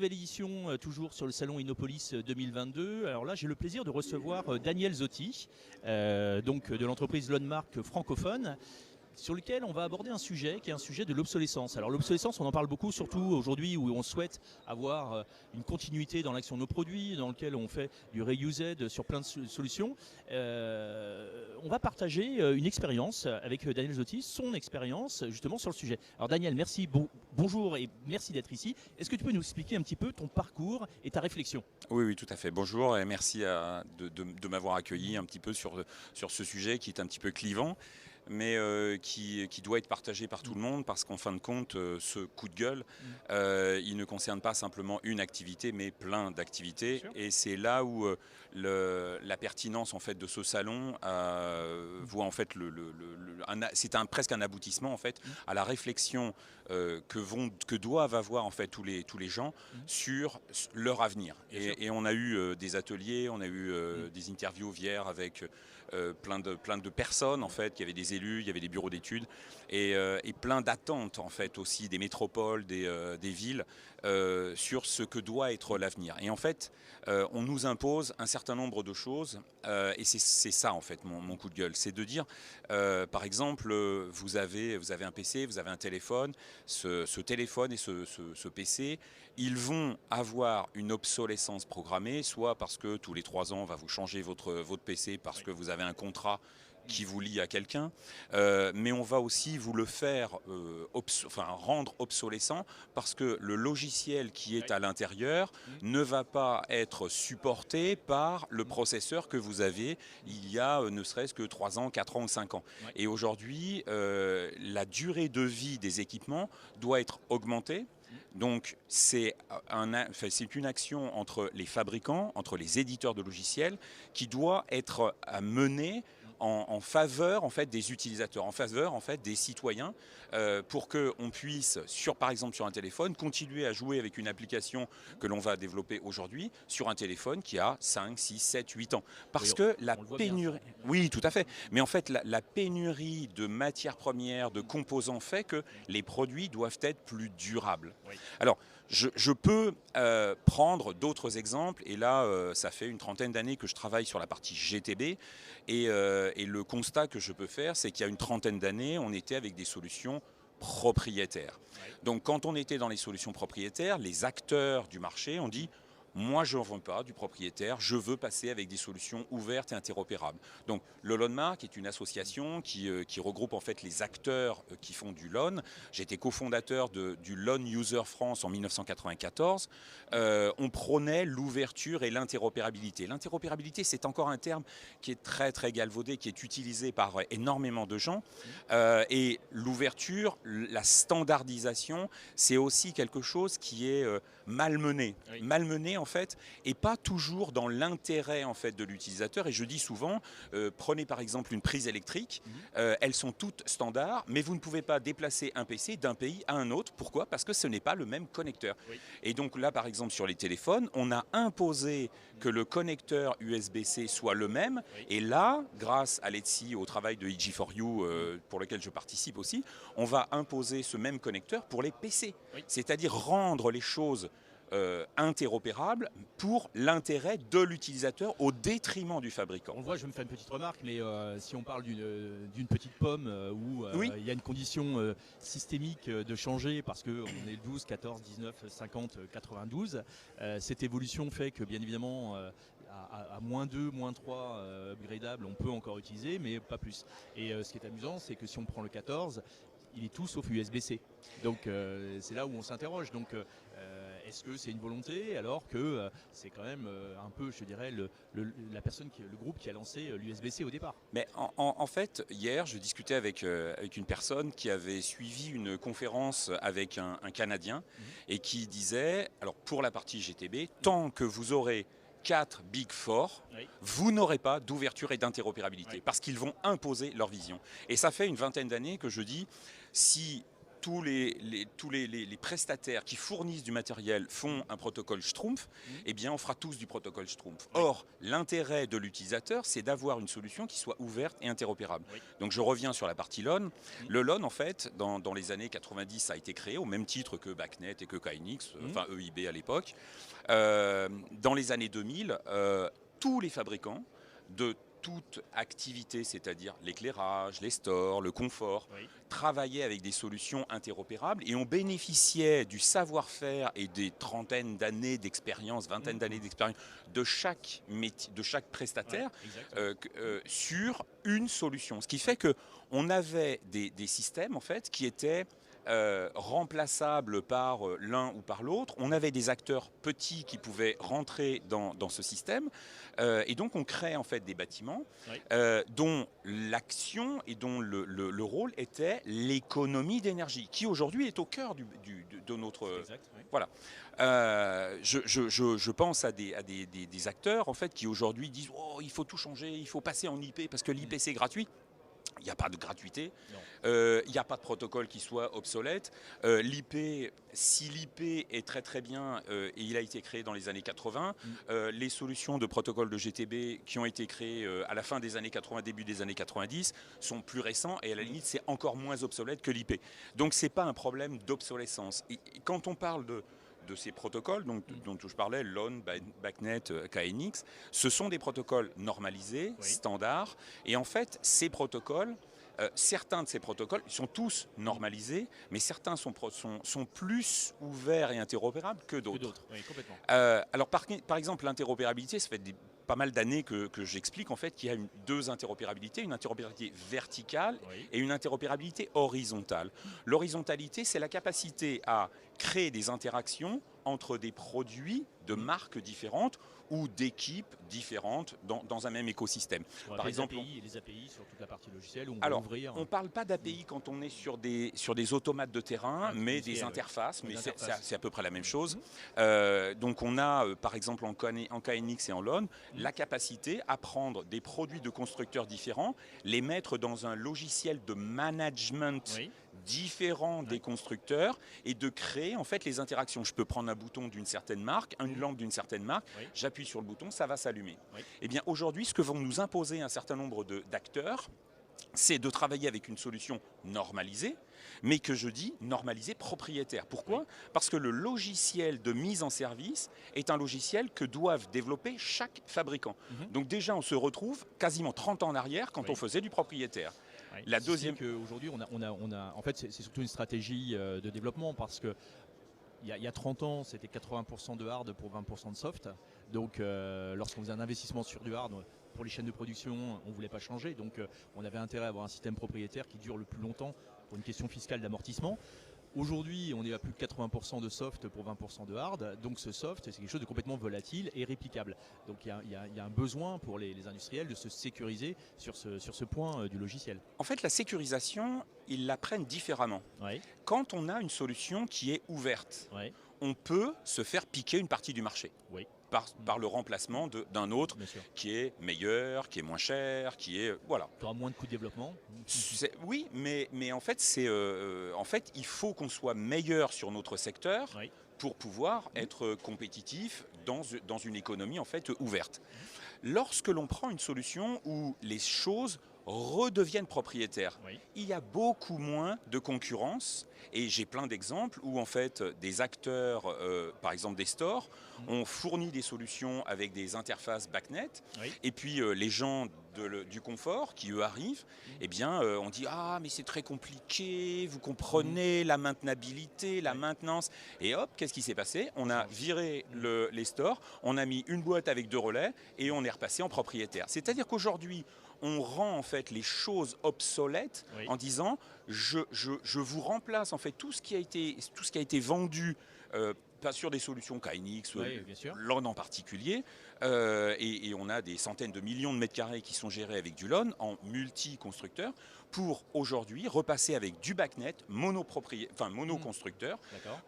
nouvelle édition, toujours sur le salon Innopolis 2022. Alors là, j'ai le plaisir de recevoir Daniel Zotti, donc de l'entreprise Lonemark francophone, sur lequel on va aborder un sujet qui est un sujet de l'obsolescence. Alors l'obsolescence, on en parle beaucoup, surtout aujourd'hui où on souhaite avoir une continuité dans l'action de nos produits, dans lequel on fait du reused sur plein de solutions. On va partager une expérience avec Daniel Zotti, son expérience justement sur le sujet. Alors Daniel, merci, bonjour et merci d'être ici. Est-ce que tu peux nous expliquer un petit peu ton parcours et ta réflexion? Oui, oui, tout à fait. Bonjour et merci de m'avoir accueilli un petit peu sur ce sujet qui est un petit peu clivant, mais qui doit être partagé par tout le monde parce qu'en fin de compte, ce coup de gueule, il ne concerne pas simplement une activité, mais plein d'activités. Et c'est là où la pertinence en fait de ce salon voit en fait c'est presque un aboutissement en fait à la réflexion que doivent avoir en fait tous les gens sur leur avenir. Et on a eu des ateliers, on a eu des interviews hier avec plein de personnes en fait, il y avait des élus, il y avait des bureaux d'études et plein d'attentes en fait aussi des métropoles, des villes sur ce que doit être l'avenir. Et en fait, on nous impose un certain nombre de choses et c'est ça en fait mon coup de gueule, c'est de dire par exemple vous avez un PC, vous avez un téléphone, ce téléphone et ce PC, ils vont avoir une obsolescence programmée, soit parce que tous les 3 ans on va vous changer votre PC parce que vous avez un contrat qui vous lie à quelqu'un, mais on va aussi vous le faire rendre obsolescent parce que le logiciel qui est à l'intérieur ne va pas être supporté par le processeur que vous avez il y a ne serait-ce que 3 ans, 4 ans ou 5 ans. Et aujourd'hui, la durée de vie des équipements doit être augmentée. Donc c'est une action entre les fabricants, entre les éditeurs de logiciels qui doit être menée en faveur en fait des utilisateurs, en faveur en fait des citoyens, pour qu'on puisse, par exemple sur un téléphone, continuer à jouer avec une application que l'on va développer aujourd'hui sur un téléphone qui a 5, 6, 7, 8 ans. Parce que la pénurie... Oui, tout à fait. Mais en fait, la pénurie de matières premières, de composants fait que les produits doivent être plus durables. Alors, je peux prendre d'autres exemples, et là, ça fait une trentaine d'années que je travaille sur la partie GTB, et le constat que je peux faire, c'est qu'il y a une trentaine d'années, on était avec des solutions propriétaires. Donc quand on était dans les solutions propriétaires, les acteurs du marché ont dit: moi, je n'en veux pas du propriétaire, je veux passer avec des solutions ouvertes et interopérables. Donc, le Lonemark est une association qui regroupe en fait les acteurs qui font du LON. J'ai été cofondateur du LON User France en 1994. On prônait l'ouverture et l'interopérabilité. L'interopérabilité, c'est encore un terme qui est très très galvaudé, qui est utilisé par énormément de gens. Et l'ouverture, la standardisation, c'est aussi quelque chose qui est malmené. Malmené en fait, et pas toujours dans l'intérêt en fait de l'utilisateur. Et je dis souvent, prenez par exemple une prise électrique, elles sont toutes standards, mais vous ne pouvez pas déplacer un PC d'un pays à un autre. Pourquoi? Parce que ce n'est pas le même connecteur. Et donc là, par exemple, sur les téléphones, on a imposé que le connecteur USB-C soit le même. Et là, grâce à l'ETSI, au travail de IG4U, pour lequel je participe aussi, on va imposer ce même connecteur pour les PC. C'est-à-dire rendre les choses interopérable pour l'intérêt de l'utilisateur au détriment du fabricant. On le voit, je me fais une petite remarque, mais si on parle d'une petite pomme où il y a une condition systémique de changer parce qu'on est le 12, 14, 19, 50, 92, cette évolution fait que bien évidemment à moins 2, moins 3 upgradable, on peut encore utiliser, mais pas plus. Et ce qui est amusant, c'est que si on prend le 14, il est tout sauf USB-C. Donc c'est là où on s'interroge. Donc est-ce que c'est une volonté alors que c'est quand même un peu, je dirais, le groupe qui a lancé l'USB-C au départ? Mais en fait, hier, je discutais avec une personne qui avait suivi une conférence avec un Canadien et qui disait, alors pour la partie GTB, tant que vous aurez 4 Big Four, vous n'aurez pas d'ouverture et d'interopérabilité parce qu'ils vont imposer leur vision. Et ça fait une vingtaine d'années que je dis, si les prestataires qui fournissent du matériel font un protocole Schtroumpf, eh bien on fera tous du protocole Schtroumpf. Oui. Or, l'intérêt de l'utilisateur, c'est d'avoir une solution qui soit ouverte et interopérable. Oui. Donc je reviens sur la partie LON. Le LON, en fait, dans les années 90, ça a été créé au même titre que BACnet et que KNX, enfin EIB à l'époque. Dans les années 2000, tous les fabricants de toute activité, c'est-à-dire l'éclairage, les stores, le confort, travaillaient avec des solutions interopérables et on bénéficiait du savoir-faire et des trentaines d'années d'expérience, vingtaine d'années d'expérience de chaque métier, de chaque prestataire sur une solution. Ce qui fait qu'on avait des systèmes en fait qui étaient remplaçables par l'un ou par l'autre. On avait des acteurs petits qui pouvaient rentrer dans ce système et donc on crée en fait des bâtiments dont l'action et dont le rôle était l'économie d'énergie qui aujourd'hui est au cœur de notre... Exact, oui. Voilà. Je pense à des acteurs en fait qui aujourd'hui disent oh, il faut tout changer, il faut passer en IP parce que l'IP c'est gratuit. Il n'y a pas de gratuité, il n'y a pas de protocole qui soit obsolète. L'IP, si l'IP est très très bien et il a été créé dans les années 80, les solutions de protocole de GTB qui ont été créées à la fin des années 80, début des années 90 sont plus récents et à la limite c'est encore moins obsolète que l'IP. Donc ce n'est pas un problème d'obsolescence. Et quand on parle de ces protocoles dont je parlais, LON, BACnet, KNX, ce sont des protocoles normalisés, standards, et en fait, ces protocoles, certains de ces protocoles sont tous normalisés, mais certains sont plus ouverts et interopérables que d'autres. Oui, complètement. Alors, par exemple, l'interopérabilité, ça fait pas mal d'années que j'explique en fait qu'il y a deux interopérabilités, une interopérabilité verticale et une interopérabilité horizontale. L'horizontalité, c'est la capacité à créer des interactions entre des produits de marques différentes ou d'équipes différentes dans un même écosystème. Par exemple, les API sur toute la partie logicielle où on va ouvrir. On ne parle pas d'API quand on est sur des automates de terrain, mais des interfaces, mais c'est à peu près la même chose. Donc on a, par exemple en KNX et en LON, la capacité à prendre des produits de constructeurs différents, les mettre dans un logiciel de management différents des constructeurs et de créer en fait les interactions. Je peux prendre un bouton d'une certaine marque, une lampe d'une certaine marque, j'appuie sur le bouton, ça va s'allumer. Et bien aujourd'hui, ce que vont nous imposer un certain nombre d'acteurs, c'est de travailler avec une solution normalisée, mais que je dis normalisée propriétaire. Pourquoi ? Parce que le logiciel de mise en service est un logiciel que doivent développer chaque fabricant. Donc déjà, on se retrouve quasiment 30 ans en arrière quand on faisait du propriétaire. La deuxième, qu'aujourd'hui, en fait, c'est surtout une stratégie de développement parce que il y a 30 ans, c'était 80% de hard pour 20% de soft. Donc, lorsqu'on faisait un investissement sur du hard, pour les chaînes de production, on ne voulait pas changer. Donc, on avait intérêt à avoir un système propriétaire qui dure le plus longtemps pour une question fiscale d'amortissement. Aujourd'hui, on est à plus de 80% de soft pour 20% de hard. Donc ce soft, c'est quelque chose de complètement volatile et réplicable. Donc il y a un besoin pour les industriels de se sécuriser sur ce point du logiciel. En fait, la sécurisation, ils la prennent différemment. Quand on a une solution qui est ouverte, on peut se faire piquer une partie du marché. Par le remplacement d'un autre qui est meilleur, qui est moins cher, qui est... Voilà. Tu auras moins de coûts de développement. Oui, mais en fait, il faut qu'on soit meilleur sur notre secteur pour pouvoir être compétitif dans une économie en fait ouverte. Lorsque l'on prend une solution où les choses redeviennent propriétaires, il y a beaucoup moins de concurrence et j'ai plein d'exemples où en fait des acteurs, par exemple des stores, ont fourni des solutions avec des interfaces BACnet et puis les gens du confort qui eux arrivent, eh bien on dit ah mais c'est très compliqué, vous comprenez la maintenabilité, la maintenance et hop, qu'est-ce qui s'est passé? On a viré les stores, on a mis une boîte avec 2 relais et on est repassé en propriétaire. C'est-à-dire qu'aujourd'hui on rend en fait les choses obsolètes en disant je vous remplace en fait tout ce qui a été vendu sur des solutions KNX, LON en particulier, Et on a des centaines de millions de mètres carrés qui sont gérés avec du LON en multi-constructeurs pour aujourd'hui repasser avec du BACnet monoconstructeur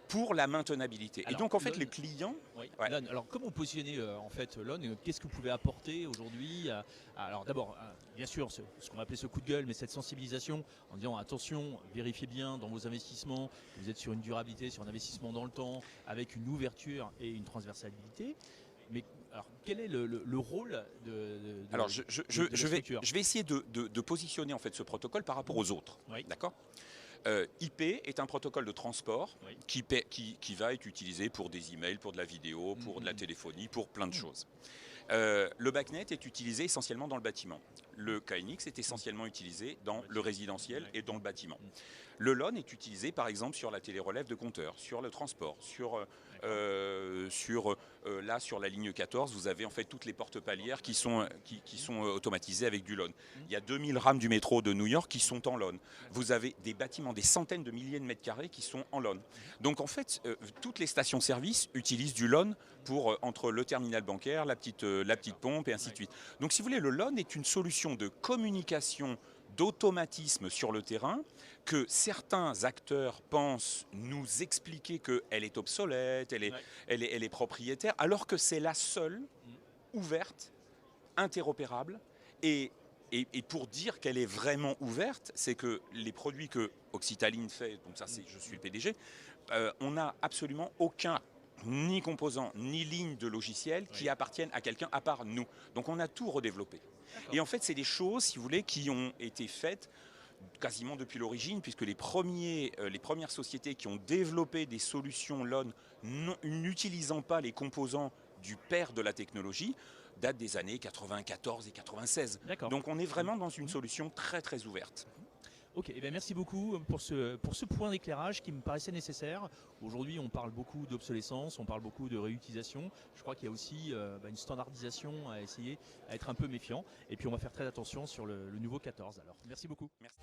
pour la maintenabilité. Alors, et donc en fait LON, les clients... Oui. Ouais. LON, alors comment vous positionnez en fait LON? Qu'est-ce que vous pouvez apporter aujourd'hui? Alors d'abord, bien sûr, ce qu'on va appeler ce coup de gueule, mais cette sensibilisation en disant attention, vérifiez bien dans vos investissements, vous êtes sur une durabilité, sur un investissement dans le temps, avec une ouverture et une transversalité. Mais alors, quel est le rôle Alors, de je vais essayer de positionner en fait ce protocole par rapport aux autres. Oui. D'accord. IP est un protocole de transport qui va être utilisé pour des emails, pour de la vidéo, pour de la téléphonie, pour plein de choses. Le BACnet est utilisé essentiellement dans le bâtiment. Le KNX est essentiellement utilisé dans le résidentiel et dans le bâtiment. Le LON est utilisé par exemple sur la télérelève de compteurs, sur le transport, sur la ligne 14, vous avez en fait toutes les portes palières qui sont automatisées avec du LON. Il y a 2000 rames du métro de New York qui sont en LON. Vous avez des bâtiments, des centaines de milliers de mètres carrés qui sont en LON. Donc en fait, toutes les stations-service utilisent du LON pour entre le terminal bancaire, la petite pompe et ainsi de suite. Donc si vous voulez, le LON est une solution de communication, d'automatisme sur le terrain, que certains acteurs pensent nous expliquer qu'elle est obsolète, elle est propriétaire, alors que c'est la seule ouverte, interopérable. Et pour dire qu'elle est vraiment ouverte, c'est que les produits que Oxitaline fait, donc ça je suis le PDG, on n'a absolument aucun ni composant, ni ligne de logiciel qui appartiennent à quelqu'un à part nous. Donc on a tout redéveloppé. Et en fait, c'est des choses, si vous voulez, qui ont été faites quasiment depuis l'origine, puisque les premières sociétés qui ont développé des solutions LON n'utilisant pas les composants du père de la technologie datent des années 94 et 96. Donc on est vraiment dans une solution très très ouverte. Ok, eh bien merci beaucoup pour ce point d'éclairage qui me paraissait nécessaire. Aujourd'hui, on parle beaucoup d'obsolescence, on parle beaucoup de réutilisation. Je crois qu'il y a aussi une standardisation à essayer, à être un peu méfiant. Et puis on va faire très attention sur le nouveau 14. Alors, merci beaucoup. Merci.